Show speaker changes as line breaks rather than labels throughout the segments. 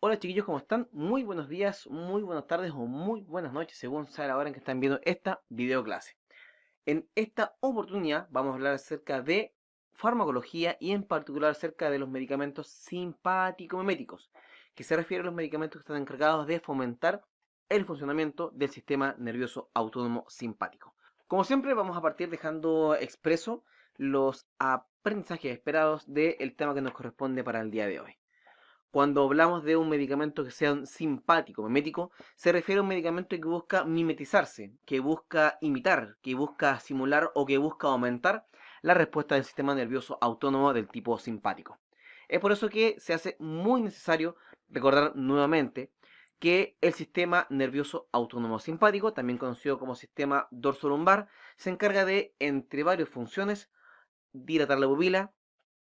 Hola chiquillos, ¿cómo están? Muy buenos días, muy buenas tardes o muy buenas noches, según sea la hora en que están viendo esta video clase. En esta oportunidad vamos a hablar acerca de farmacología y en particular acerca de los medicamentos simpático-miméticos, que se refiere a los medicamentos que están encargados de fomentar el funcionamiento del sistema nervioso autónomo simpático. Como siempre, vamos a partir dejando expreso los aprendizajes esperados del tema que nos corresponde para el día de hoy. Cuando hablamos de un medicamento que sea un simpático, mimético, se refiere a un medicamento que busca mimetizarse, que busca imitar, que busca simular o que busca aumentar la respuesta del sistema nervioso autónomo del tipo simpático. Es por eso que se hace muy necesario recordar nuevamente que el sistema nervioso autónomo simpático, también conocido como sistema dorsolumbar, se encarga de, entre varias funciones, dilatar la pupila,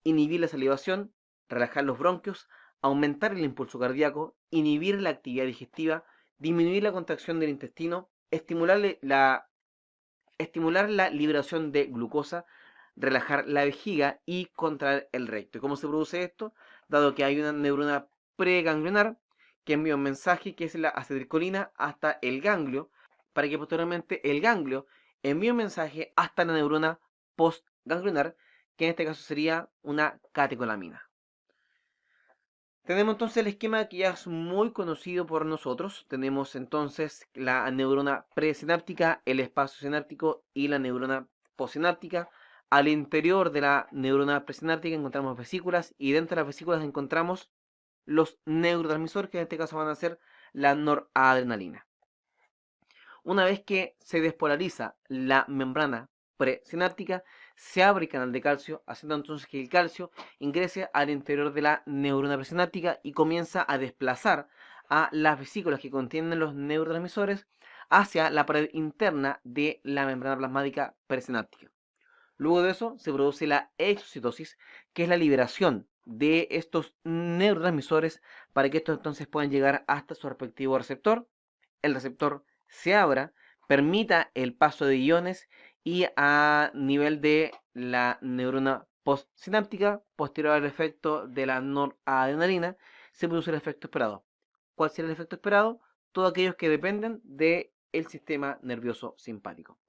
inhibir la salivación, relajar los bronquios, aumentar el impulso cardíaco, inhibir la actividad digestiva, disminuir la contracción del intestino, estimular la liberación de glucosa, relajar la vejiga y contraer el recto. ¿Y cómo se produce esto? Dado que hay una neurona preganglionar que envía un mensaje que es la acetilcolina hasta el ganglio, para que posteriormente el ganglio envíe un mensaje hasta la neurona postganglionar, que en este caso sería una catecolamina. Tenemos entonces el esquema que ya es muy conocido por nosotros. Tenemos entonces la neurona presináptica, el espacio sináptico y la neurona postsináptica. Al interior de la neurona presináptica encontramos vesículas y dentro de las vesículas encontramos los neurotransmisores, que en este caso van a ser la noradrenalina. Una vez que se despolariza la membrana presináptica, se abre el canal de calcio, haciendo entonces que el calcio ingrese al interior de la neurona presináptica y comienza a desplazar a las vesículas que contienen los neurotransmisores hacia la pared interna de la membrana plasmática presináptica. Luego de eso se produce la exocitosis, que es la liberación de estos neurotransmisores para que estos entonces puedan llegar hasta su respectivo receptor. El receptor se abra, permita el paso de iones y a nivel de la neurona postsináptica, posterior al efecto de la noradrenalina, se produce el efecto esperado. ¿Cuál será el efecto esperado? Todos aquellos que dependen del sistema nervioso simpático.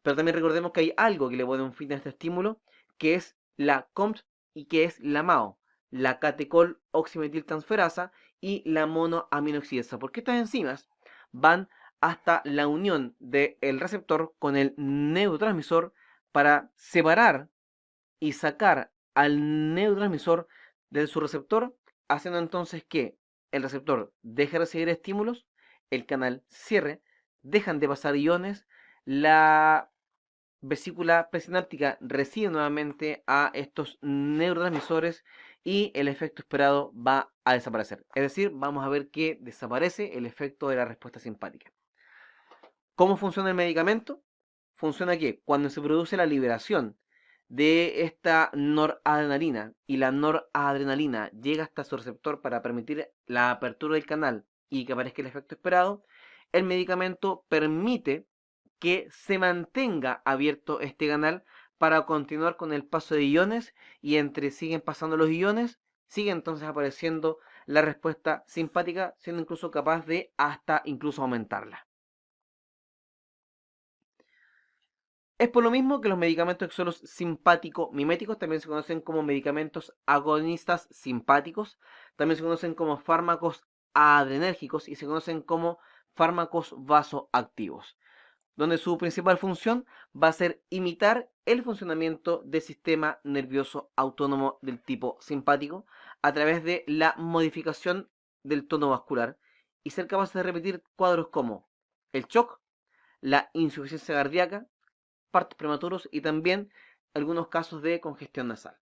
Pero también recordemos que hay algo que le pone un fin a este estímulo, que es la COMT y que es la MAO, la catecol oximetiltransferasa y la monoaminoxidasa, porque estas enzimas van hasta la unión del receptor con el neurotransmisor para separar y sacar al neurotransmisor de su receptor, haciendo entonces que el receptor deje de recibir estímulos, el canal cierre, dejan de pasar iones, la vesícula presináptica recibe nuevamente a estos neurotransmisores y el efecto esperado va a desaparecer. Es decir, vamos a ver que desaparece el efecto de la respuesta simpática. ¿Cómo funciona el medicamento? Funciona que cuando se produce la liberación de esta noradrenalina y la noradrenalina llega hasta su receptor para permitir la apertura del canal y que aparezca el efecto esperado, el medicamento permite que se mantenga abierto este canal para continuar con el paso de iones y entre siguen pasando los iones, sigue entonces apareciendo la respuesta simpática, siendo incluso capaz de hasta incluso aumentarla. Es por lo mismo que los medicamentos que son los simpático-miméticos también se conocen como medicamentos agonistas simpáticos, también se conocen como fármacos adrenérgicos y se conocen como fármacos vasoactivos, donde su principal función va a ser imitar el funcionamiento del sistema nervioso autónomo del tipo simpático a través de la modificación del tono vascular y ser capaces de repetir cuadros como el shock, la insuficiencia cardíaca, partos prematuros y también algunos casos de congestión nasal.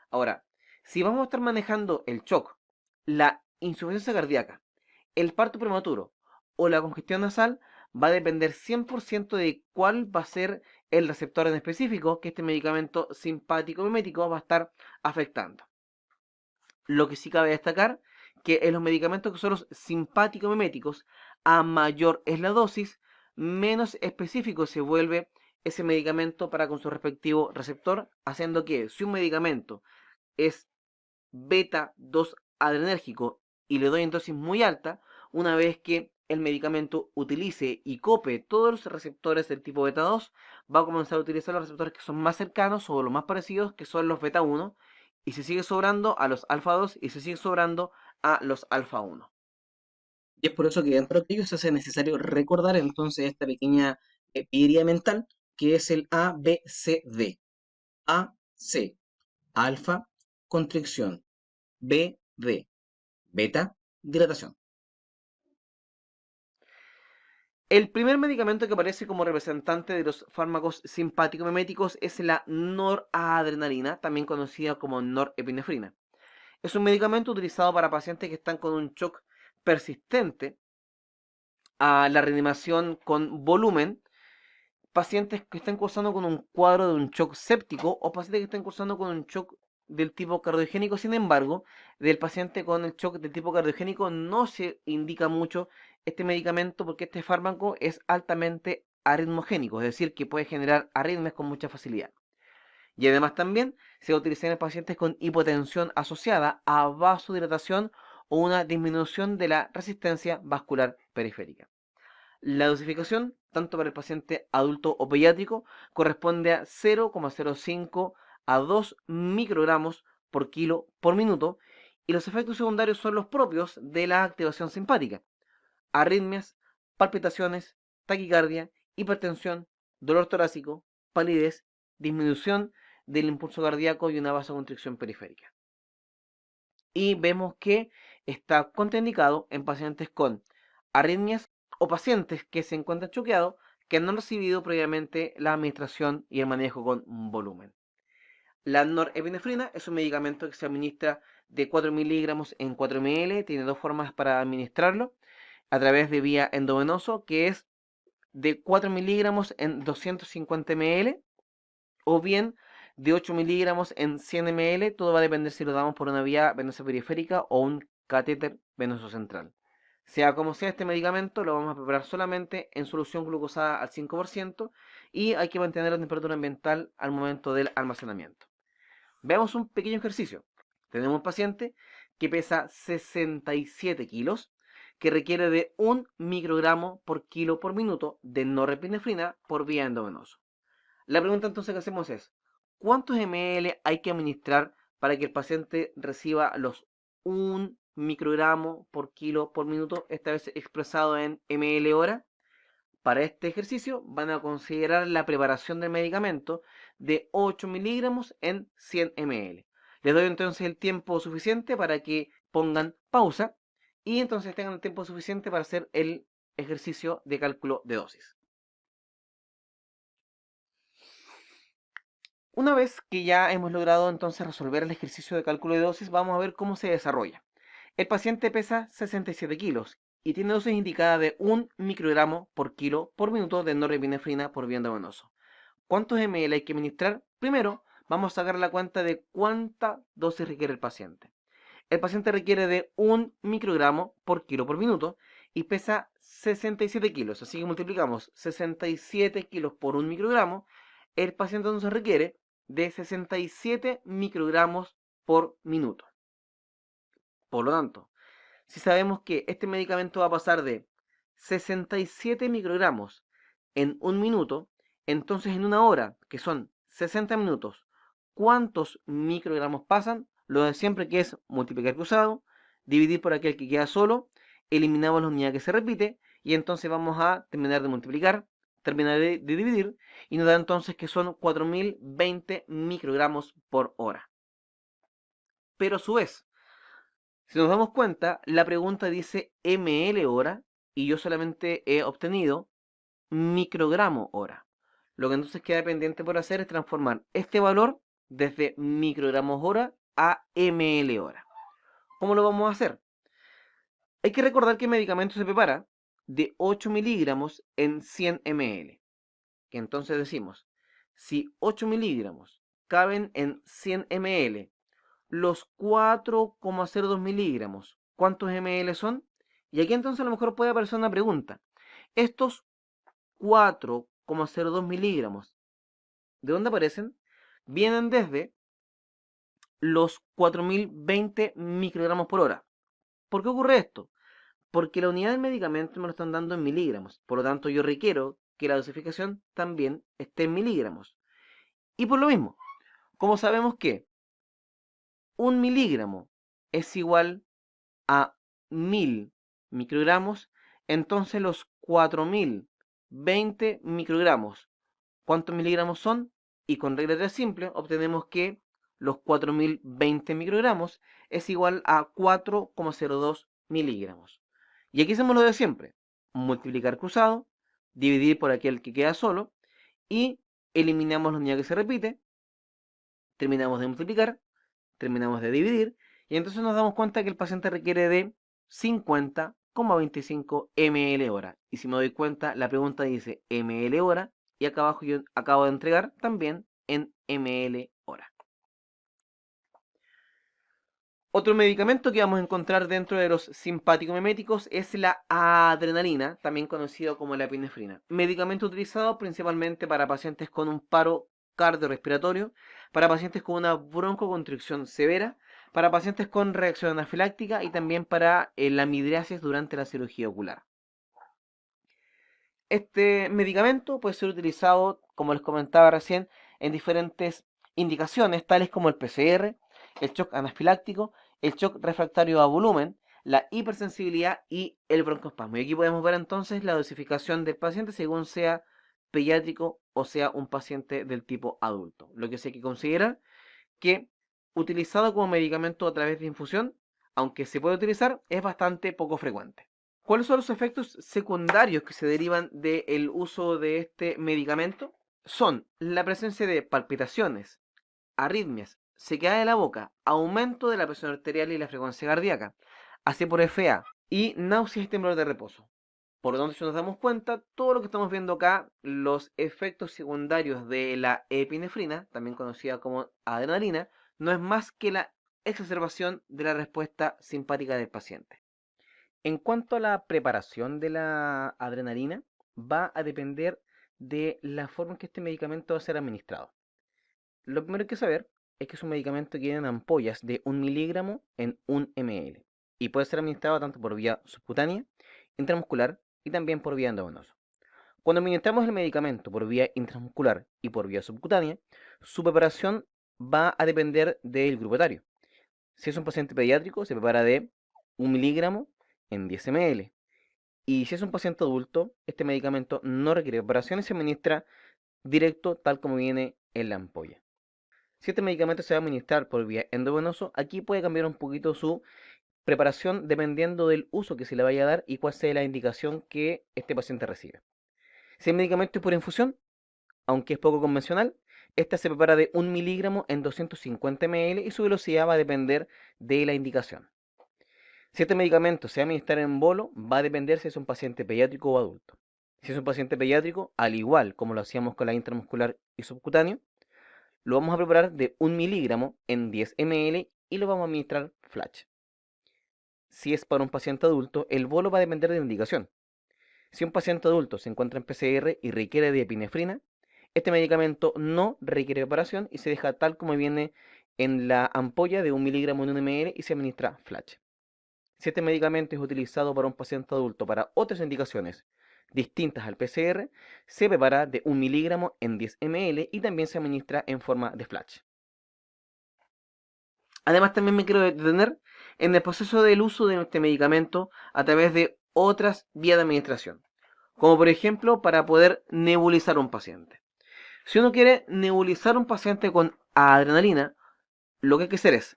Ahora, si vamos a estar manejando el shock, la insuficiencia cardíaca, el parto prematuro o la congestión nasal, va a depender 100% de cuál va a ser el receptor en específico que este medicamento simpático mimético va a estar afectando. Lo que sí cabe destacar que en los medicamentos que son los simpáticos miméticos, a mayor es la dosis, menos específico se vuelve ese medicamento para con su respectivo receptor, haciendo que si un medicamento es beta 2 adrenérgico y le doy en dosis muy alta, una vez que el medicamento utilice y cope todos los receptores del tipo beta 2, va a comenzar a utilizar los receptores que son más cercanos o los más parecidos, que son los beta 1, y se sigue sobrando a los alfa 2 y se sigue sobrando a los alfa 1.
Y es por eso que dentro de ellos se hace necesario recordar entonces esta pequeña pillería mental que es el ABCD. A, C, alfa, constricción. B, D, beta, dilatación.
El primer medicamento que aparece como representante de los fármacos simpático-miméticos es la noradrenalina, también conocida como norepinefrina. Es un medicamento utilizado para pacientes que están con un shock persistente a la reanimación con volumen, pacientes que están cursando con un cuadro de un shock séptico o pacientes que están cursando con un shock del tipo cardiogénico. Sin embargo, del paciente con el shock del tipo cardiogénico no se indica mucho este medicamento porque este fármaco es altamente arritmogénico, es decir, que puede generar arritmias con mucha facilidad. Y además también se utiliza en pacientes con hipotensión asociada a vasodilatación o una disminución de la resistencia vascular periférica. La dosificación, tanto para el paciente adulto o pediátrico, corresponde a 0,05 a 2 microgramos por kilo por minuto y los efectos secundarios son los propios de la activación simpática: arritmias, palpitaciones, taquicardia, hipertensión, dolor torácico, palidez, disminución del impulso cardíaco y una vasoconstricción periférica. Y vemos que está contraindicado en pacientes con arritmias o pacientes que se encuentran choqueados que no han recibido previamente la administración y el manejo con volumen. La norepinefrina es un medicamento que se administra de 4 miligramos en 4 ml, tiene dos formas para administrarlo: a través de vía endovenoso, que es de 4 miligramos en 250 ml, o bien de 8 miligramos en 100 ml. Todo va a depender si lo damos por una vía venosa periférica o un catéter venoso central. Sea como sea este medicamento, lo vamos a preparar solamente en solución glucosada al 5% y hay que mantener la temperatura ambiental al momento del almacenamiento. Veamos un pequeño ejercicio. Tenemos un paciente que pesa 67 kilos, que requiere de 1 microgramo por kilo por minuto de norepinefrina por vía endovenoso. La pregunta entonces que hacemos es: ¿cuántos ml hay que administrar para que el paciente reciba los 1 microgramo por kilo por minuto, esta vez expresado en ml hora? Para este ejercicio van a considerar la preparación del medicamento de 8 miligramos en 100 ml. Les doy entonces el tiempo suficiente para que pongan pausa y entonces tengan el tiempo suficiente para hacer el ejercicio de cálculo de dosis. Una vez que ya hemos logrado entonces resolver el ejercicio de cálculo de dosis, vamos a ver cómo se desarrolla. El paciente pesa 67 kilos y tiene dosis indicada de 1 microgramo por kilo por minuto de norepinefrina por vía endovenoso. ¿Cuántos ml hay que administrar? Primero, vamos a sacar la cuenta de cuánta dosis requiere el paciente. El paciente requiere de 1 microgramo por kilo por minuto y pesa 67 kilos, así que multiplicamos 67 kilos por 1 microgramo. El paciente entonces requiere de 67 microgramos por minuto. Por lo tanto, si sabemos que este medicamento va a pasar de 67 microgramos en un minuto, entonces en una hora, que son 60 minutos, ¿cuántos microgramos pasan? Lo de siempre, que es multiplicar cruzado, dividir por aquel que queda solo, eliminamos la unidad que se repite y entonces vamos a terminar de multiplicar, terminar de dividir y nos da entonces que son 4020 microgramos por hora. Pero a su vez, si nos damos cuenta, la pregunta dice ml hora y yo solamente he obtenido microgramo hora. Lo que entonces queda pendiente por hacer es transformar este valor desde microgramos hora a ml hora. ¿Cómo lo vamos a hacer? Hay que recordar que el medicamento se prepara de 8 miligramos en 100 ml. Que entonces decimos, si 8 miligramos caben en 100 ml, los 4,02 miligramos, ¿cuántos ml son? Y aquí entonces a lo mejor puede aparecer una pregunta. Estos 4,02 miligramos, ¿de dónde aparecen? Vienen desde los 4020 microgramos por hora. ¿Por qué ocurre esto? Porque la unidad del medicamento me lo están dando en miligramos. Por lo tanto, yo requiero que la dosificación también esté en miligramos. Y por lo mismo, como sabemos que 1 miligramo es igual a 1000 microgramos, entonces los 4020 microgramos, ¿cuántos miligramos son? Y con regla 3 simple obtenemos que los 4020 microgramos es igual a 4,02 miligramos. Y aquí hacemos lo de siempre: multiplicar cruzado, dividir por aquel que queda solo y eliminamos la unidad que se repite, terminamos de multiplicar, terminamos de dividir y entonces nos damos cuenta que el paciente requiere de 50,25 ml hora. Y si me doy cuenta, la pregunta dice ml hora y acá abajo yo acabo de entregar también en ml hora. Otro medicamento que vamos a encontrar dentro de los simpático-miméticos es la adrenalina, también conocido como la epinefrina. Medicamento utilizado principalmente para pacientes con un paro cardiorrespiratorio, para pacientes con una broncoconstricción severa, para pacientes con reacción anafiláctica y también para la midriasis durante la cirugía ocular. Este medicamento puede ser utilizado, como les comentaba recién, en diferentes indicaciones, tales como el PCR, el shock anafiláctico, el shock refractario a volumen, la hipersensibilidad y el broncoespasmo. Y aquí podemos ver entonces la dosificación del paciente según sea pediátrico o sea un paciente del tipo adulto. Lo que sí hay que considerar que utilizado como medicamento a través de infusión, aunque se puede utilizar, es bastante poco frecuente. ¿Cuáles son los efectos secundarios que se derivan del uso de este medicamento? Son la presencia de palpitaciones, arritmias, sequedad de la boca, aumento de la presión arterial y la frecuencia cardíaca, así por FA, y náuseas y temblor de reposo. Por lo tanto, si nos damos cuenta, todo lo que estamos viendo acá, los efectos secundarios de la epinefrina, también conocida como adrenalina, no es más que la exacerbación de la respuesta simpática del paciente. En cuanto a la preparación de la adrenalina, va a depender de la forma en que este medicamento va a ser administrado. Lo primero que hay que saber es que es un medicamento que viene en ampollas de 1 miligramo en 1 ml y puede ser administrado tanto por vía subcutánea, intramuscular y también por vía endovenosa. Cuando administramos el medicamento por vía intramuscular y por vía subcutánea, su preparación va a depender del grupo etario. Si es un paciente pediátrico, se prepara de 1 miligramo en 10 ml. Y si es un paciente adulto, este medicamento no requiere preparación y se administra directo tal como viene en la ampolla. Si este medicamento se va a administrar por vía endovenoso, aquí puede cambiar un poquito su preparación dependiendo del uso que se le vaya a dar y cuál sea la indicación que este paciente recibe. Si el medicamento es por infusión, aunque es poco convencional, esta se prepara de 1 miligramo en 250 ml y su velocidad va a depender de la indicación. Si este medicamento se va a administrar en bolo, va a depender si es un paciente pediátrico o adulto. Si es un paciente pediátrico, al igual como lo hacíamos con la intramuscular y subcutáneo, lo vamos a preparar de 1 miligramo en 10 ml y lo vamos a administrar flash. Si es para un paciente adulto, el bolo va a depender de la indicación. Si un paciente adulto se encuentra en PCR y requiere de epinefrina, este medicamento no requiere preparación y se deja tal como viene en la ampolla de 1 miligramo en 1 ml y se administra flash. Si este medicamento es utilizado para un paciente adulto para otras indicaciones distintas al PCR, se prepara de 1 miligramo en 10 ml y también se administra en forma de flash. Además, también me quiero detener en el proceso del uso de este medicamento a través de otras vías de administración, como por ejemplo para poder nebulizar a un paciente. Si uno quiere nebulizar a un paciente con adrenalina, lo que hay que hacer es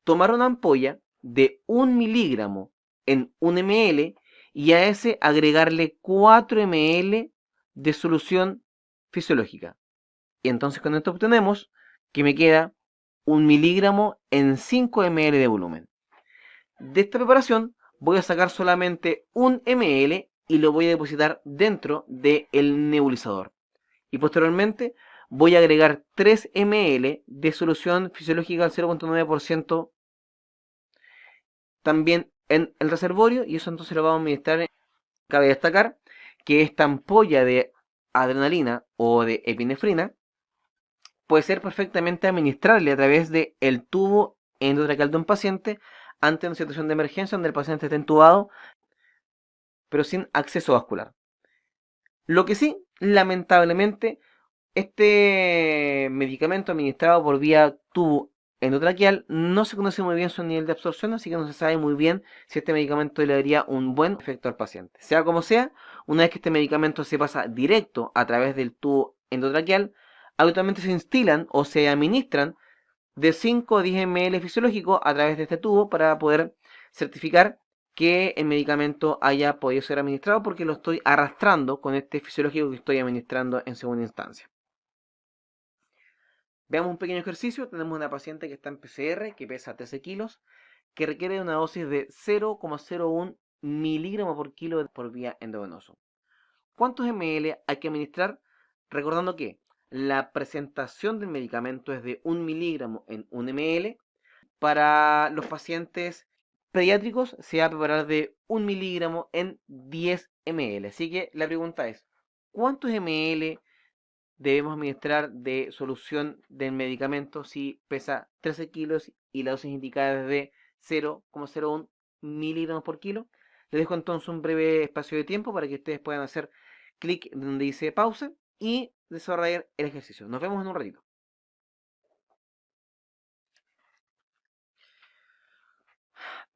tomar una ampolla de 1 miligramo en 1 ml y a ese agregarle 4 ml de solución fisiológica. Y entonces con esto obtenemos que me queda 1 miligramo en 5 ml de volumen. De esta preparación voy a sacar solamente 1 ml y lo voy a depositar dentro del nebulizador. Y posteriormente voy a agregar 3 ml de solución fisiológica al 0,9% también en el reservorio y eso entonces lo vamos a administrar. Cabe destacar que esta ampolla de adrenalina o de epinefrina puede ser perfectamente administrable a través del tubo endotraqueal de un paciente ante una situación de emergencia donde el paciente está intubado, pero sin acceso vascular. Lo que sí, lamentablemente, este medicamento administrado por vía tubo endotraqueal no se conoce muy bien su nivel de absorción, así que no se sabe muy bien si este medicamento le daría un buen efecto al paciente. Sea como sea, una vez que este medicamento se pasa directo a través del tubo endotraqueal, habitualmente se instilan o se administran de 5 a 10 ml fisiológico a través de este tubo para poder certificar que el medicamento haya podido ser administrado porque lo estoy arrastrando con este fisiológico que estoy administrando en segunda instancia. Veamos un pequeño ejercicio. Tenemos una paciente que está en PCR, que pesa 13 kilos, que requiere una dosis de 0,01 miligramos por kilo por vía endovenoso. ¿Cuántos ml hay que administrar? Recordando que la presentación del medicamento es de 1 miligramo en 1 ml. Para los pacientes pediátricos se va a preparar de 1 miligramo en 10 ml. Así que la pregunta es, ¿cuántos ml debemos administrar de solución del medicamento si pesa 13 kilos y la dosis indicada es de 0,01 miligramos por kilo? Les dejo entonces un breve espacio de tiempo para que ustedes puedan hacer clic donde dice pausa y desarrollar el ejercicio. Nos vemos en un ratito.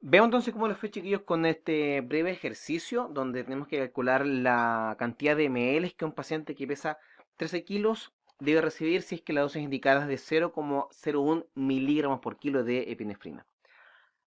Veamos entonces cómo les fue, chiquillos, con este breve ejercicio donde tenemos que calcular la cantidad de ml que un paciente que pesa 13 kilos debe recibir si es que la dosis indicada es de 0,01 miligramos por kilo de epinefrina.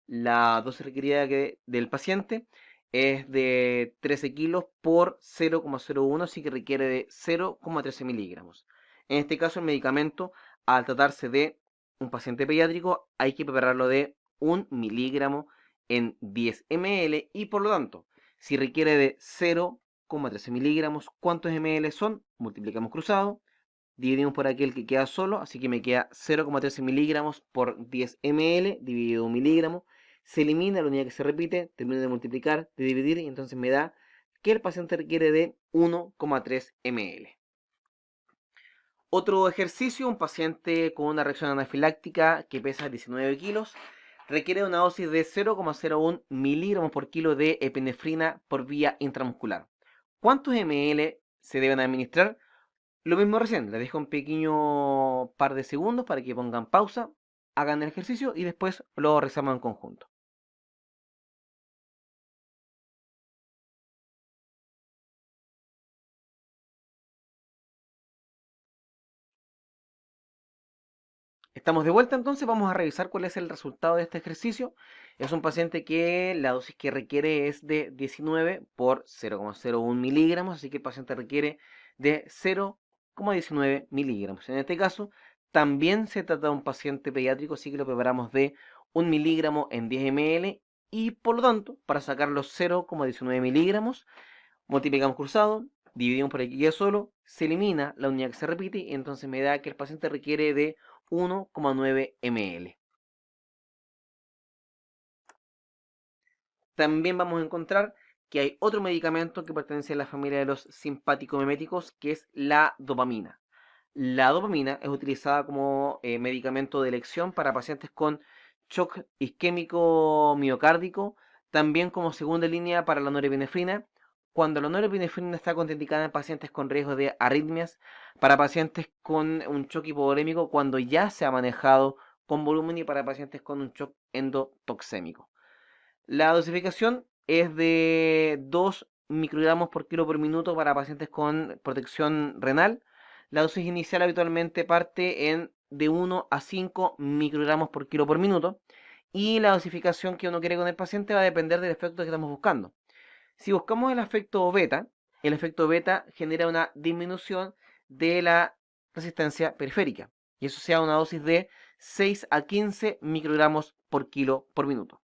La dosis requerida del paciente es de 13 kilos por 0,01, así que requiere de 0,13 miligramos. En este caso, el medicamento, al tratarse de un paciente pediátrico, hay que prepararlo de 1 miligramo en 10 ml y por lo tanto, si requiere de 0,13 miligramos, ¿cuántos ml son? Multiplicamos cruzado, dividimos por aquel que queda solo, así que me queda 0,13 miligramos por 10 ml dividido 1 miligramo. Se elimina la unidad que se repite, termino de multiplicar, de dividir y entonces me da que el paciente requiere de 1,3 ml. Otro ejercicio, un paciente con una reacción anafiláctica que pesa 19 kilos requiere una dosis de 0,01 miligramos por kilo de epinefrina por vía intramuscular. ¿Cuántos ml se deben administrar? Lo mismo recién, les dejo un pequeño par de segundos para que pongan pausa, hagan el ejercicio y después lo realizamos en conjunto. Estamos de vuelta entonces, vamos a revisar cuál es el resultado de este ejercicio. Es un paciente que la dosis que requiere es de 19 por 0,01 miligramos, así que el paciente requiere de 0,19 miligramos. En este caso, también se trata de un paciente pediátrico, así que lo preparamos de 1 miligramo en 10 ml y por lo tanto, para sacar los 0,19 miligramos, multiplicamos cruzado, dividimos por aquí ya solo, se elimina la unidad que se repite y entonces me da que el paciente requiere de 1,9 ml. También vamos a encontrar que hay otro medicamento que pertenece a la familia de los simpático-miméticos, que es la dopamina. La dopamina es utilizada como medicamento de elección para pacientes con shock isquémico miocárdico, también como segunda línea para la norepinefrina, cuando la norepinefrina está contraindicada en pacientes con riesgo de arritmias, para pacientes con un shock hipovolémico cuando ya se ha manejado con volumen y para pacientes con un shock endotoxémico. La dosificación es de 2 microgramos por kilo por minuto para pacientes con protección renal. La dosis inicial habitualmente parte en de 1 a 5 microgramos por kilo por minuto. Y la dosificación que uno quiere con el paciente va a depender del efecto que estamos buscando. Si buscamos el efecto beta genera una disminución de la resistencia periférica. Y eso sea una dosis de 6 a 15 microgramos por kilo por minuto.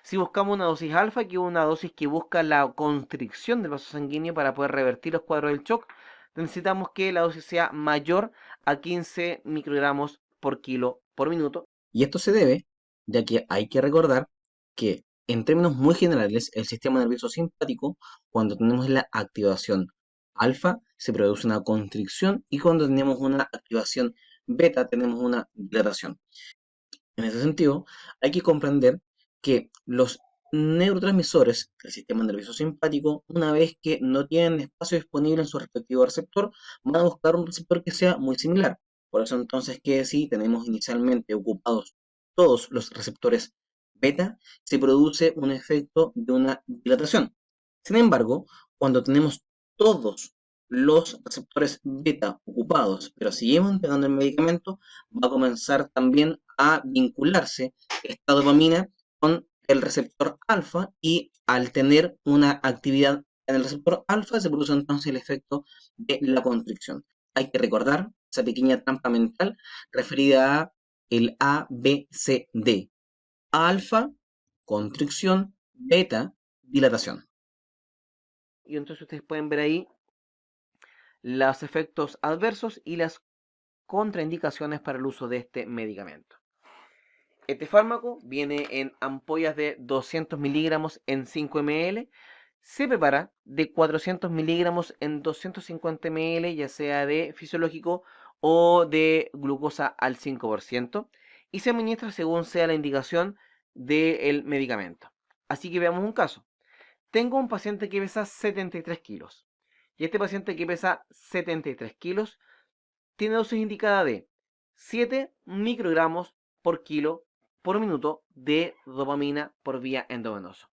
Si buscamos una dosis alfa, que es una dosis que busca la constricción del vaso sanguíneo para poder revertir los cuadros del shock, necesitamos que la dosis sea mayor a 15 microgramos por kilo por minuto.
Y esto se debe, ya que hay que recordar que en términos muy generales, el sistema nervioso simpático, cuando tenemos la activación alfa, se produce una constricción y cuando tenemos una activación beta, tenemos una dilatación. En ese sentido, hay que comprender que los neurotransmisores del sistema nervioso simpático, una vez que no tienen espacio disponible en su respectivo receptor, van a buscar un receptor que sea muy similar. Por eso entonces que si tenemos inicialmente ocupados todos los receptores beta, se produce un efecto de una dilatación. Sin embargo, cuando tenemos todos los receptores beta ocupados, pero seguimos entregando el medicamento, va a comenzar también a vincularse esta dopamina con el receptor alfa y al tener una actividad en el receptor alfa se produce entonces el efecto de la constricción. Hay que recordar esa pequeña trampa mental referida a el ABCD. Alfa, constricción, beta, dilatación.
Y entonces ustedes pueden ver ahí los efectos adversos y las contraindicaciones para el uso de este medicamento. Este fármaco viene en ampollas de 200 miligramos en 5 ml. Se prepara de 400 miligramos en 250 ml, ya sea de fisiológico o de glucosa al 5%, y se administra según sea la indicación del medicamento. Así que veamos un caso. Tengo un paciente que pesa 73 kilos. Y este paciente que pesa 73 kilos tiene dosis indicada de 7 microgramos por kilo por minuto de dopamina por vía endovenosa.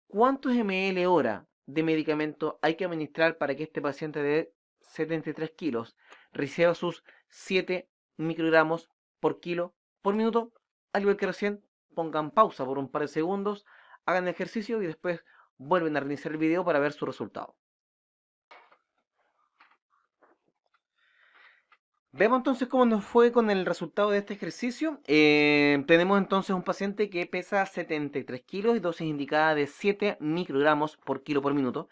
¿Cuántos ml hora de medicamento hay que administrar para que este paciente de 73 kilos reciba sus 7 microgramos por kilo por minuto? Al igual que recién, pongan pausa por un par de segundos, hagan ejercicio y después vuelven a reiniciar el video para ver su resultado. Vemos entonces cómo nos fue con el resultado de este ejercicio. Tenemos entonces un paciente que pesa 73 kilos y dosis indicada de 7 microgramos por kilo por minuto.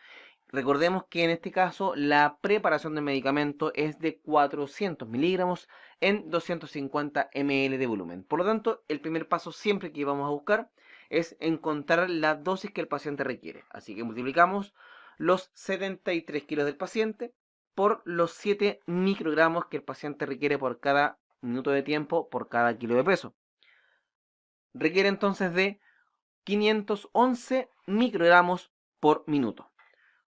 Recordemos que en este caso la preparación del medicamento es de 400 miligramos en 250 ml de volumen. Por lo tanto, el primer paso siempre que vamos a buscar es encontrar la dosis que el paciente requiere. Así que multiplicamos los 73 kilos del paciente por los 7 microgramos que el paciente requiere por cada minuto de tiempo por cada kilo de peso. Requiere entonces de 511 microgramos por minuto.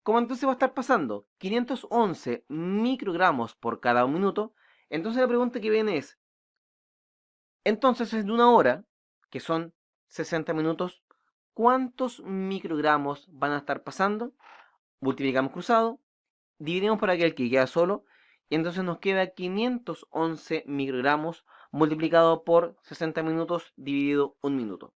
Como entonces va a estar pasando 511 microgramos por cada minuto, entonces la pregunta que viene es, entonces en una hora, que son 60 minutos, ¿cuántos microgramos van a estar pasando? Multiplicamos cruzado, dividimos por aquel que queda solo, y entonces nos queda 511 microgramos multiplicado por 60 minutos dividido 1 minuto.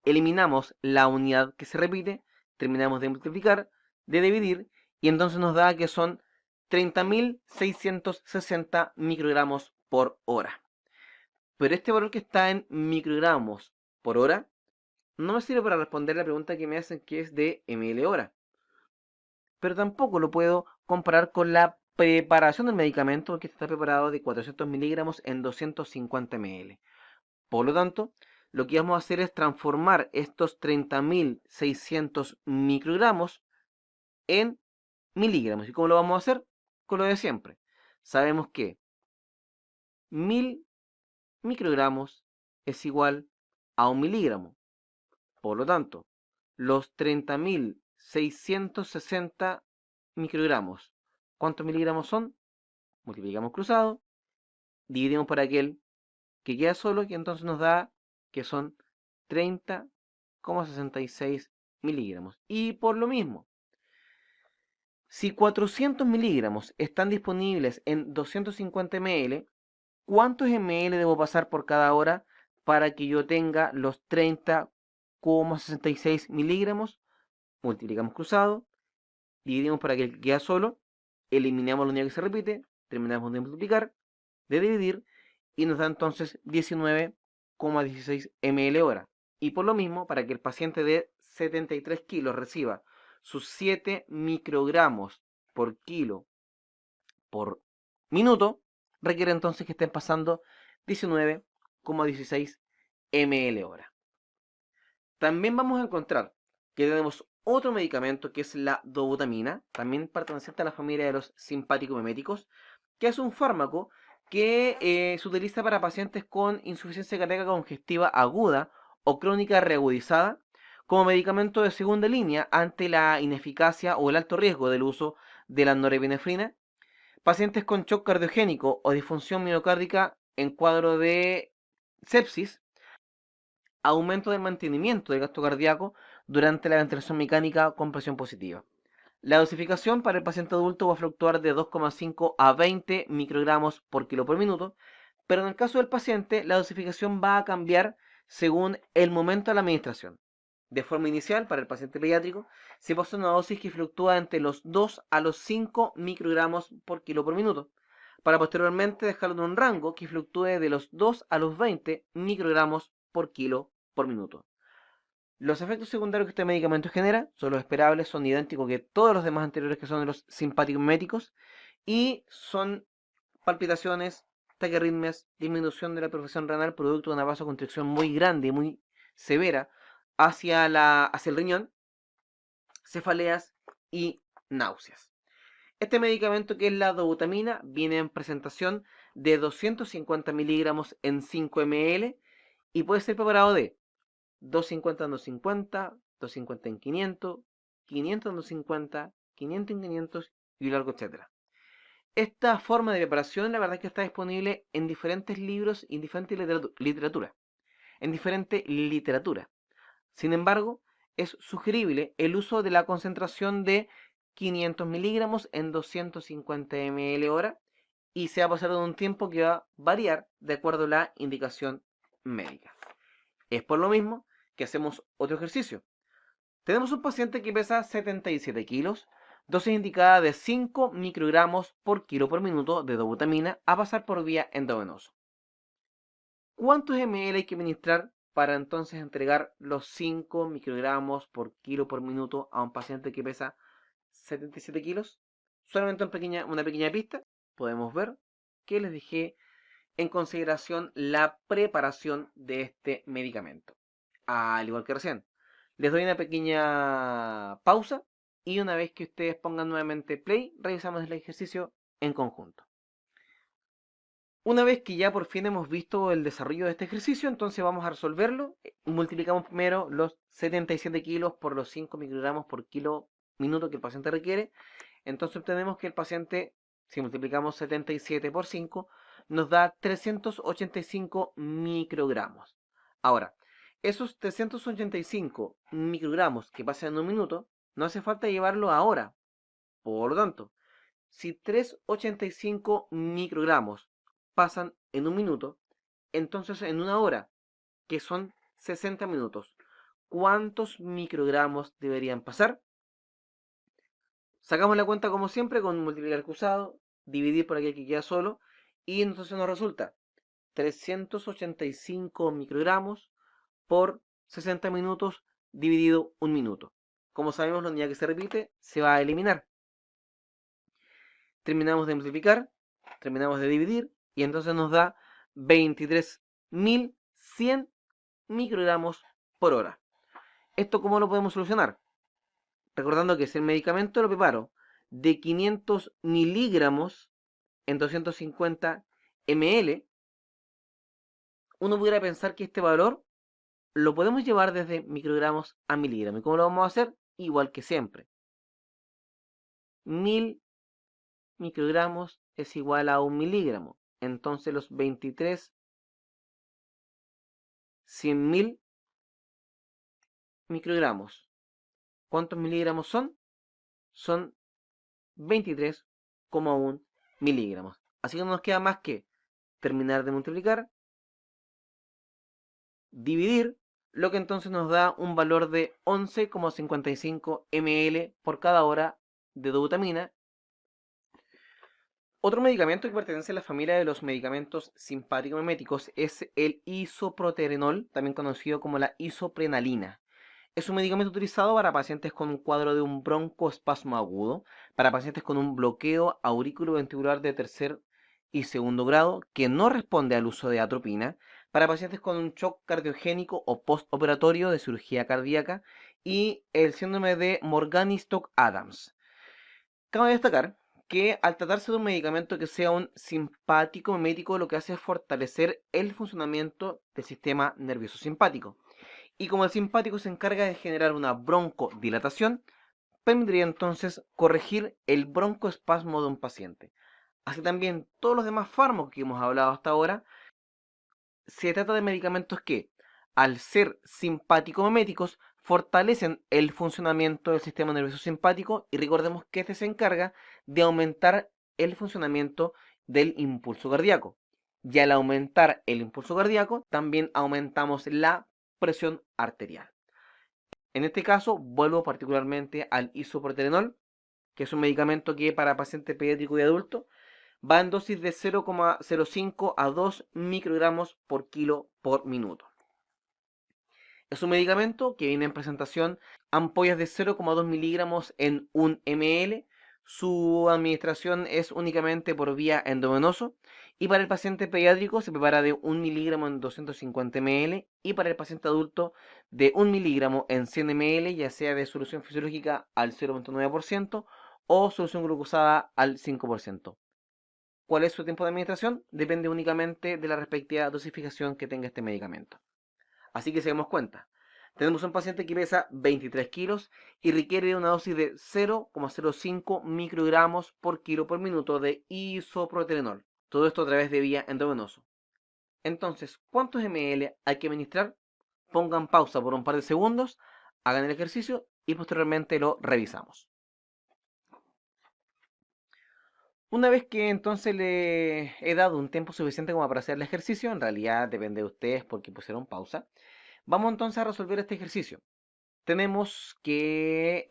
Eliminamos la unidad que se repite, terminamos de multiplicar, de dividir, y entonces nos da que son 30.660 microgramos por hora. Pero este valor que está en microgramos por hora no me sirve para responder la pregunta que me hacen, que es de ml hora. Pero tampoco lo puedo comparar con la preparación del medicamento, que está preparado de 400 miligramos en 250 ml. Por lo tanto, lo que vamos a hacer es transformar estos 30.600 microgramos en miligramos. ¿Y cómo lo vamos a hacer? Con lo de siempre. Sabemos que 1000 microgramos es igual a 1 miligramo. Por lo tanto, los 30.660 microgramos, ¿cuántos miligramos son? Multiplicamos cruzado, dividimos por aquel que queda solo, que entonces nos da que son 30,66 miligramos. Y por lo mismo, si 400 miligramos están disponibles en 250 ml, ¿cuántos ml debo pasar por cada hora para que yo tenga los 30,66 miligramos? Multiplicamos cruzado, dividimos por aquel que queda solo, eliminamos la unidad que se repite, terminamos de multiplicar, de dividir, y nos da entonces 19,16 ml hora. Y por lo mismo, para que el paciente de 73 kilos reciba sus 7 microgramos por kilo por minuto, requiere entonces que estén pasando 19,16 ml hora. También vamos a encontrar que tenemos otro medicamento que es la dobutamina, también perteneciente a la familia de los simpático-miméticos, que es un fármaco que se utiliza para pacientes con insuficiencia cardíaca congestiva aguda o crónica reagudizada, como medicamento de segunda línea ante la ineficacia o el alto riesgo del uso de la norepinefrina, pacientes con shock cardiogénico o disfunción miocárdica en cuadro de sepsis, aumento del mantenimiento del gasto cardíaco durante la ventilación mecánica con presión positiva. La dosificación para el paciente adulto va a fluctuar de 2,5 a 20 microgramos por kilo por minuto, pero en el caso del paciente la dosificación va a cambiar según el momento de la administración. De forma inicial, para el paciente pediátrico, se posee una dosis que fluctúa entre los 2 a los 5 microgramos por kilo por minuto, para posteriormente dejarlo en un rango que fluctúe de los 2 a los 20 microgramos por kilo por minuto. Los efectos secundarios que este medicamento genera son los esperables, son idénticos que todos los demás anteriores que son los simpático-miméticos y son palpitaciones, taquiarritmias, disminución de la perfusión renal producto de una vasoconstricción muy grande y muy severa hacia el riñón, cefaleas y náuseas. Este medicamento, que es la dobutamina, viene en presentación de 250 miligramos en 5 ml y puede ser preparado de 250 en 250, 250 en 500, 500 en 250, 500 en 500 y largo, etcétera. Esta forma de preparación, la verdad es que está disponible en diferentes libros y en diferentes literatura. Sin embargo, es sugerible el uso de la concentración de 500 miligramos en 250 ml hora y se va a pasar en un tiempo que va a variar de acuerdo a la indicación médica. Es por lo mismo que hacemos otro ejercicio. Tenemos un paciente que pesa 77 kilos, dosis indicada de 5 microgramos por kilo por minuto de dobutamina a pasar por vía endovenosa. ¿Cuántos ml hay que administrar para entonces entregar los 5 microgramos por kilo por minuto a un paciente que pesa 77 kilos? Solamente una pequeña pista. Podemos ver que les dejé en consideración la preparación de este medicamento. Al igual que recién, les doy una pequeña pausa y una vez que ustedes pongan nuevamente play, revisamos el ejercicio en conjunto. Una vez que ya por fin hemos visto el desarrollo de este ejercicio, entonces vamos a resolverlo. Multiplicamos primero los 77 kilos por los 5 microgramos por kilo minuto que el paciente requiere. Entonces obtenemos que el paciente, si multiplicamos 77 por 5, nos da 385 microgramos. Ahora, esos 385 microgramos que pasan en un minuto, no hace falta llevarlo ahora. Por lo tanto, si 385 microgramos pasan en un minuto, entonces en una hora, que son 60 minutos, ¿cuántos microgramos deberían pasar? Sacamos la cuenta como siempre con multiplicar cruzado, dividir por aquel que queda solo, y entonces nos resulta 385 microgramos por 60 minutos dividido un minuto. Como sabemos, la unidad que se repite se va a eliminar. Terminamos de multiplicar, terminamos de dividir, y entonces nos da 23.100 microgramos por hora. ¿Esto cómo lo podemos solucionar? Recordando que si el medicamento lo preparo de 500 miligramos en 250 ml, uno pudiera pensar que este valor lo podemos llevar desde microgramos a miligramos. ¿Y cómo lo vamos a hacer? Igual que siempre. 1000 microgramos es igual a 1 miligramo. Entonces los 100.000 microgramos. ¿Cuántos miligramos son? Son 23,1 miligramos. Así que no nos queda más que terminar de multiplicar, dividir, lo que entonces nos da un valor de 11,55 ml por cada hora de dobutamina. Otro medicamento que pertenece a la familia de los medicamentos simpático-miméticos es el isoproterenol, también conocido como la isoprenalina. Es un medicamento utilizado para pacientes con un cuadro de un broncoespasmo agudo, para pacientes con un bloqueo auriculoventricular de tercer y segundo grado que no responde al uso de atropina, para pacientes con un shock cardiogénico o postoperatorio de cirugía cardíaca y el síndrome de Morgani-Stock-Adams. Cabe destacar que al tratarse de un medicamento que sea un simpático mimético, lo que hace es fortalecer el funcionamiento del sistema nervioso simpático. Y como el simpático se encarga de generar una broncodilatación, permitiría entonces corregir el broncoespasmo de un paciente. Así también todos los demás fármacos que hemos hablado hasta ahora, se trata de medicamentos que, al ser simpático-miméticos, fortalecen el funcionamiento del sistema nervioso simpático y recordemos que este se encarga de aumentar el funcionamiento del impulso cardíaco. Y al aumentar el impulso cardíaco, también aumentamos la presión arterial. En este caso, vuelvo particularmente al isoproterenol, que es un medicamento que para paciente pediátrico y adulto va en dosis de 0,05 a 2 microgramos por kilo por minuto. Es un medicamento que viene en presentación ampollas de 0,2 miligramos en 1 ml. Su administración es únicamente por vía endovenoso y para el paciente pediátrico se prepara de 1 miligramo en 250 ml y para el paciente adulto de 1 miligramo en 100 ml, ya sea de solución fisiológica al 0,9% o solución glucosada al 5%. ¿Cuál es su tiempo de administración? Depende únicamente de la respectiva dosificación que tenga este medicamento. Así que si damos cuenta, tenemos un paciente que pesa 23 kilos y requiere una dosis de 0,05 microgramos por kilo por minuto de isoproterenol. Todo esto a través de vía endovenoso. Entonces, ¿cuántos ml hay que administrar? Pongan pausa por un par de segundos, hagan el ejercicio y posteriormente lo revisamos. Una vez que entonces le he dado un tiempo suficiente como para hacer el ejercicio, en realidad depende de ustedes porque pusieron pausa, vamos entonces a resolver este ejercicio. Tenemos que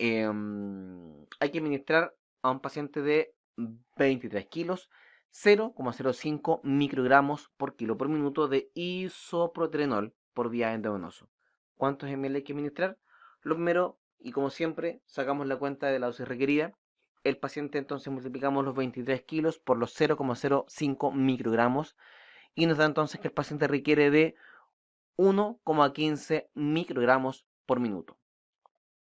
hay que administrar a un paciente de 23 kilos 0,05 microgramos por kilo por minuto de isoproterenol por vía endovenoso. ¿Cuántos ml hay que administrar? Lo primero, y como siempre, sacamos la cuenta de la dosis requerida. El paciente entonces multiplicamos los 23 kilos por los 0,05 microgramos y nos da entonces que el paciente requiere de 1,15 microgramos por minuto.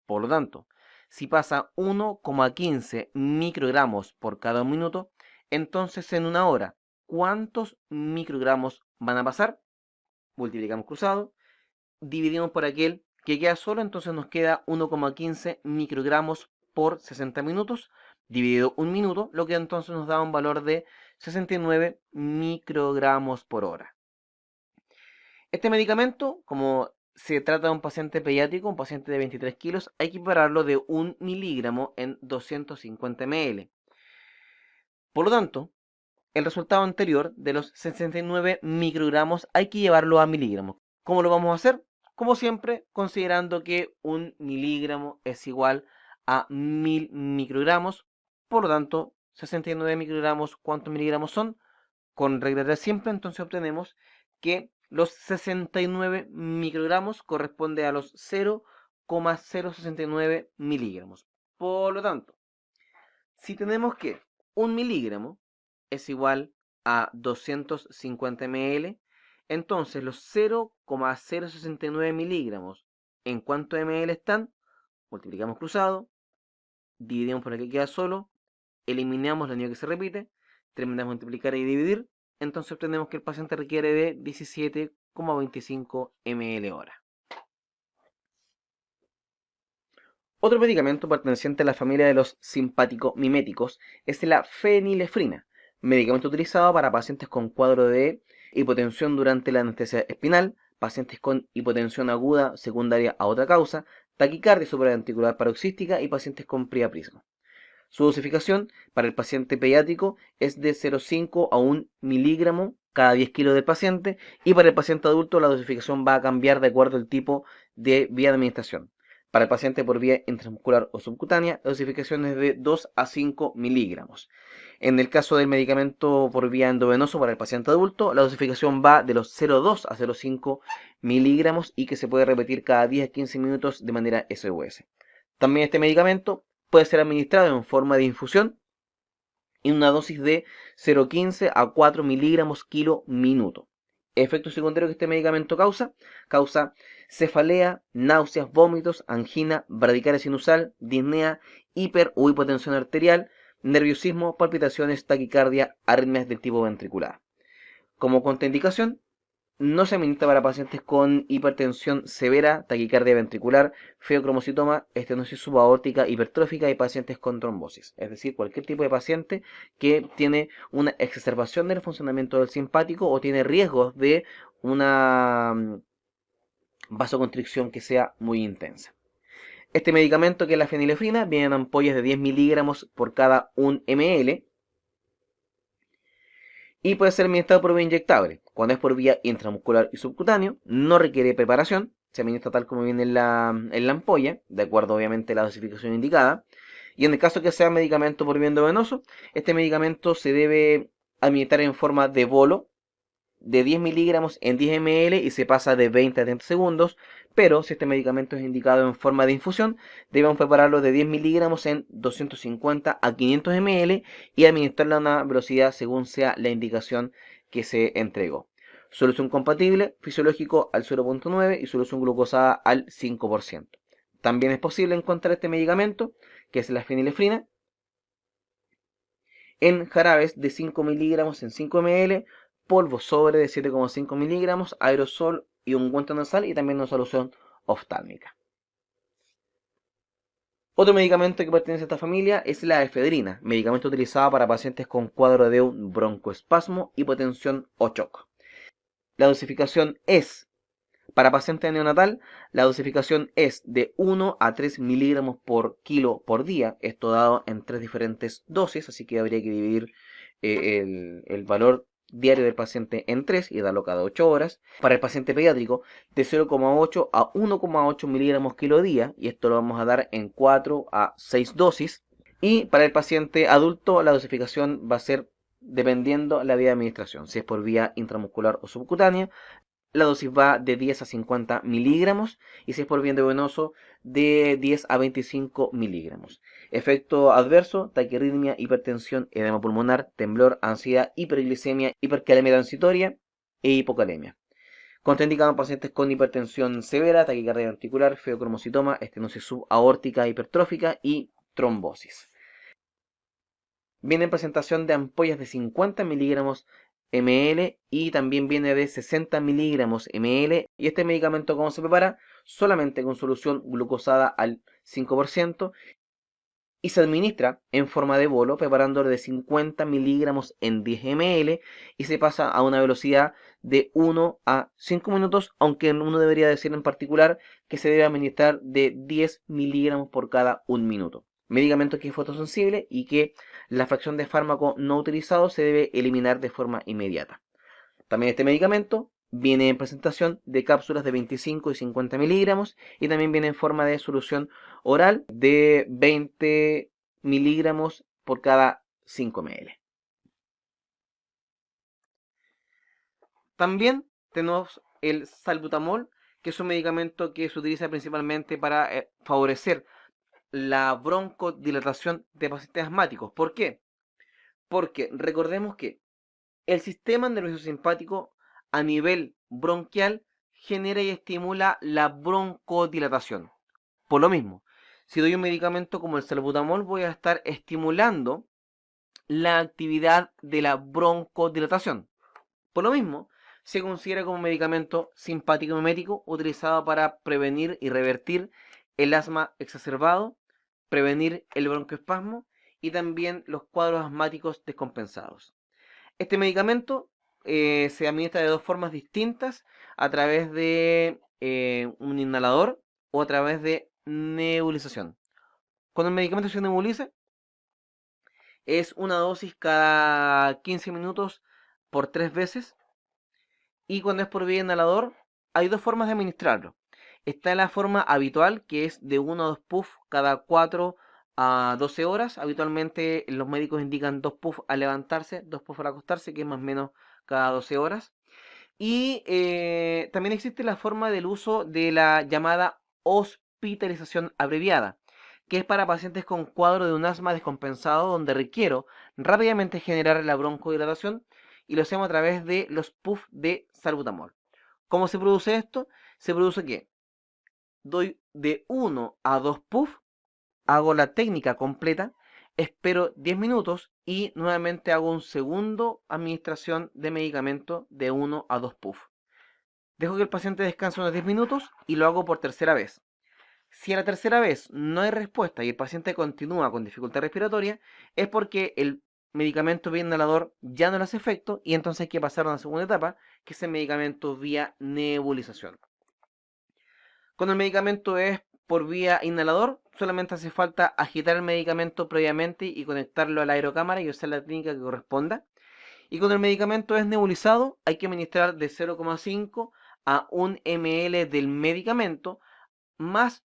Por lo tanto, si pasa 1,15 microgramos por cada minuto, entonces en una hora, ¿cuántos microgramos van a pasar? Multiplicamos cruzado, dividimos por aquel que queda solo, entonces nos queda 1,15 microgramos por 60 minutos, dividido un minuto, lo que entonces nos da un valor de 69 microgramos por hora. Este medicamento, como se trata de un paciente pediátrico, un paciente de 23 kilos, hay que prepararlo de 1 miligramo en 250 ml. Por lo tanto, el resultado anterior de los 69 microgramos hay que llevarlo a miligramos. ¿Cómo lo vamos a hacer? Como siempre, considerando que 1 miligramo es igual a 1000 microgramos. Por lo tanto, 69 microgramos, ¿cuántos miligramos son? Con regla de siempre, entonces obtenemos que los 69 microgramos corresponde a los 0,069 miligramos. Por lo tanto, si tenemos que 1 miligramo es igual a 250 ml, entonces los 0,069 miligramos, ¿en cuánto ml están? Multiplicamos cruzado, dividimos por el que queda solo, eliminamos la unidad que se repite, terminamos de multiplicar y dividir, entonces obtenemos que el paciente requiere de 17,25 ml hora. Otro medicamento perteneciente a la familia de los simpático-miméticos es la fenilefrina, medicamento utilizado para pacientes con cuadro de hipotensión durante la anestesia espinal, pacientes con hipotensión aguda secundaria a otra causa, taquicardia supraventricular paroxística y pacientes con priapismo. Su dosificación para el paciente pediátrico es de 0,5 a 1 miligramo cada 10 kilos del paciente y para el paciente adulto la dosificación va a cambiar de acuerdo al tipo de vía de administración. Para el paciente por vía intramuscular o subcutánea, la dosificación es de 2 a 5 miligramos. En el caso del medicamento por vía endovenoso para el paciente adulto, la dosificación va de los 0,2 a 0,5 miligramos y que se puede repetir cada 10 a 15 minutos de manera SOS. También este medicamento puede ser administrado en forma de infusión en una dosis de 0,15 a 4 miligramos kilo minuto. Efecto secundario que este medicamento causa cefalea, náuseas, vómitos, angina, bradicardia sinusal, disnea, hiper o hipotensión arterial, nerviosismo, palpitaciones, taquicardia, arritmias del tipo ventricular. Como contraindicación, No se administra para pacientes con hipertensión severa, taquicardia ventricular, feocromocitoma, estenosis subaórtica hipertrófica y pacientes con trombosis. Es decir, cualquier tipo de paciente que tiene una exacerbación del funcionamiento del simpático o tiene riesgos de una vasoconstricción que sea muy intensa. Este medicamento, que es la fenilefrina, viene en ampollas de 10 miligramos por cada 1 ml y puede ser administrado por vía inyectable. Cuando es por vía intramuscular y subcutáneo, no requiere preparación, se administra tal como viene en la ampolla, de acuerdo obviamente a la dosificación indicada. Y en el caso que sea medicamento por vía endovenoso, este medicamento se debe administrar en forma de bolo, de 10 miligramos en 10 ml y se pasa de 20 a 30 segundos, pero si este medicamento es indicado en forma de infusión, debemos prepararlo de 10 miligramos en 250 a 500 ml y administrarlo a una velocidad según sea la indicación que se entregó. Solución compatible, fisiológico al 0.9 y solución glucosada al 5%. También es posible encontrar este medicamento, que es la fenilefrina, en jarabes de 5 miligramos en 5 ml, polvo sobre de 7,5 miligramos, aerosol y ungüento nasal y también una solución oftálmica. Otro medicamento que pertenece a esta familia es la efedrina, medicamento utilizado para pacientes con cuadro de un broncoespasmo, hipotensión o shock. La dosificación es, para paciente neonatal, la dosificación es de 1 a 3 miligramos por kilo por día, esto dado en 3 diferentes dosis, así que habría que dividir el valor diario del paciente en 3 y darlo cada 8 horas. Para el paciente pediátrico, de 0,8 a 1,8 miligramos kilo día, y esto lo vamos a dar en 4 a 6 dosis. Y para el paciente adulto, la dosificación va a ser dependiendo la vía de administración, si es por vía intramuscular o subcutánea. La dosis va de 10 a 50 miligramos y si es por vía endovenoso de 10 a 25 miligramos. Efecto adverso: taquiarritmia, hipertensión, edema pulmonar, temblor, ansiedad, hiperglicemia, hipercalemia transitoria e hipocalemia. Contraindicado en pacientes con hipertensión severa, taquicardia ventricular, feocromocitoma, estenosis subaórtica hipertrófica y trombosis. Viene en presentación de ampollas de 50 miligramos ml y también viene de 60 miligramos ml. Y este medicamento, ¿cómo se prepara? Solamente con solución glucosada al 5% y se administra en forma de bolo, preparándolo de 50 miligramos en 10 ml y se pasa a una velocidad de 1 a 5 minutos, aunque uno debería decir en particular que se debe administrar de 10 miligramos por cada 1 minuto. Medicamento que es fotosensible y que la fracción de fármaco no utilizado se debe eliminar de forma inmediata. También este medicamento viene en presentación de cápsulas de 25 y 50 miligramos y también viene en forma de solución oral de 20 miligramos por cada 5 ml. También tenemos el salbutamol, que es un medicamento que se utiliza principalmente para favorecer la broncodilatación de pacientes asmáticos. ¿Por qué? Porque recordemos que el sistema nervioso simpático a nivel bronquial genera y estimula la broncodilatación. Por lo mismo, si doy un medicamento como el salbutamol, voy a estar estimulando la actividad de la broncodilatación. Por lo mismo, se considera como un medicamento simpático mimético utilizado para prevenir y revertir el asma exacerbado, prevenir el broncoespasmo y también los cuadros asmáticos descompensados. Este medicamento se administra de dos formas distintas, a través de un inhalador o a través de nebulización. Cuando el medicamento se nebuliza, es una dosis cada 15 minutos por 3 veces. Y cuando es por vía inhalador, hay dos formas de administrarlo. Está la forma habitual, que es de 1 a 2 puffs cada 4 a 12 horas. Habitualmente los médicos indican 2 puffs al levantarse, 2 puffs al acostarse, que es más o menos cada 12 horas. Y también existe la forma del uso de la llamada hospitalización abreviada, que es para pacientes con cuadro de un asma descompensado, donde requiero rápidamente generar la broncodilatación y lo hacemos a través de los puffs de salbutamol. ¿Cómo se produce esto? Se produce que doy de 1 a 2 puffs, hago la técnica completa, espero 10 minutos y nuevamente hago un segundo administración de medicamento de 1 a 2 puffs. Dejo que el paciente descanse unos 10 minutos y lo hago por tercera vez. Si a la tercera vez no hay respuesta y el paciente continúa con dificultad respiratoria, es porque el medicamento vía inhalador ya no le hace efecto y entonces hay que pasar a una segunda etapa, que es el medicamento vía nebulización. Cuando el medicamento es por vía inhalador, solamente hace falta agitar el medicamento previamente y conectarlo a la aerocámara y usar la técnica que corresponda. Y cuando el medicamento es nebulizado, hay que administrar de 0,5 a 1 ml del medicamento más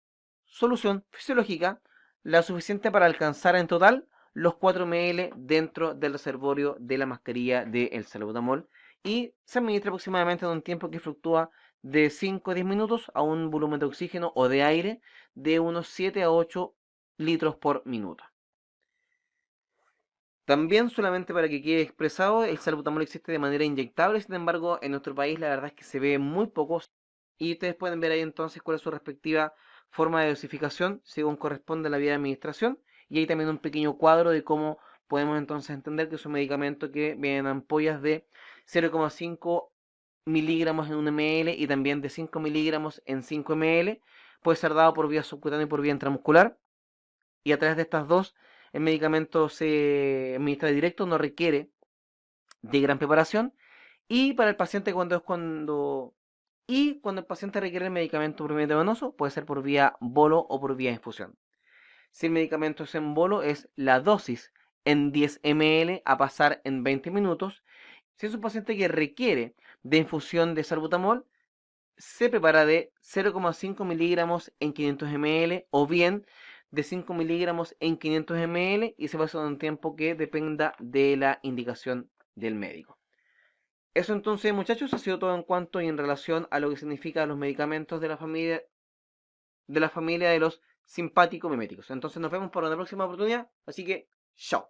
solución fisiológica, la suficiente para alcanzar en total los 4 ml dentro del reservorio de la mascarilla del salbutamol, y se administra aproximadamente en un tiempo que fluctúa de 5 a 10 minutos a un volumen de oxígeno o de aire de unos 7 a 8 litros por minuto. También, solamente para que quede expresado, el salbutamol existe de manera inyectable, sin embargo, en nuestro país la verdad es que se ve muy poco, y ustedes pueden ver ahí entonces cuál es su respectiva forma de dosificación según corresponde a la vía de administración, y hay también un pequeño cuadro de cómo podemos entonces entender que es un medicamento que viene en ampollas de 0,5 miligramos en 1 ml y también de 5 miligramos en 5 ml, puede ser dado por vía subcutánea y por vía intramuscular, y a través de estas dos el medicamento se administra directo, no requiere de gran preparación. Y para el paciente cuando el paciente requiere el medicamento por vía intravenoso, puede ser por vía bolo o por vía infusión. Si el medicamento es en bolo, es la dosis en 10 ml a pasar en 20 minutos. Si es un paciente que requiere de infusión de salbutamol, se prepara de 0,5 miligramos en 500 ml o bien de 5 miligramos en 500 ml, y se pasa en un tiempo que dependa de la indicación del médico. Eso entonces, muchachos, ha sido todo en cuanto y en relación a lo que significan los medicamentos de la familia de los simpático-miméticos. Entonces nos vemos para una próxima oportunidad, así que chao.